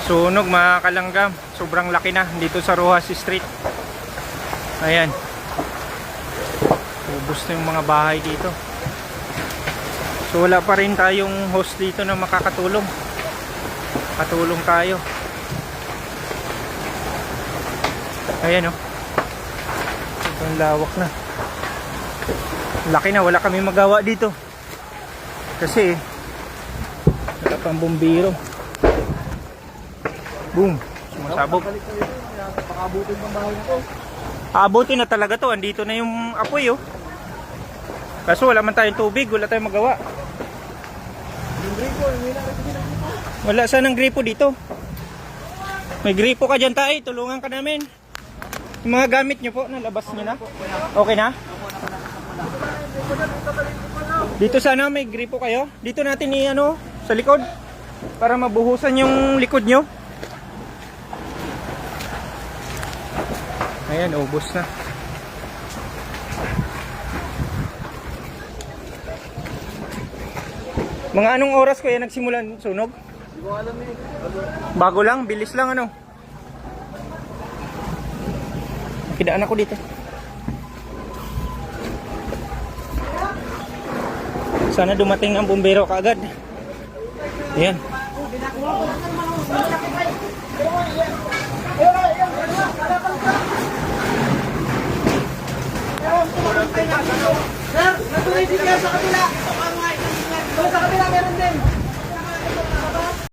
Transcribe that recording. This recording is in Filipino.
Sunog mga kalanggam. Sobrang laki na dito sa Rojas Street. Ayan. Ubos na yung mga bahay dito. So wala pa rin tayong host dito na makakatulong. Katulong tayo. Ayan oh. Ang lawak na. Laki na, wala kami magawa dito. Kasi wala pang bumbiro. Boom. Sumasabog. Pakabutin pang bahay na to. Aabutin na talaga to. Andito na yung apoy oh. Kaso wala man tayong tubig, wala tayong magawa. Yung gripo, Wala sanang gripo dito. May gripo ka dyan tayo, tulungan ka namin. Yung mga gamit nyo po, nalabas nyo na? Okay na? Dito sana may gripo kayo. Dito natin i-ano, sa likod. Para mabuhusan yung likod nyo. Ayan, ubos na. Mga anong oras kaya nagsimulan sunog? Hindi ko alam eh. Bago lang, bilis lang ano. Kidaan ako dito. Sana dumating ang bumbero kaagad. Ayan. Sir, natuloy din kaya sa kabila. Sa kabila meron din.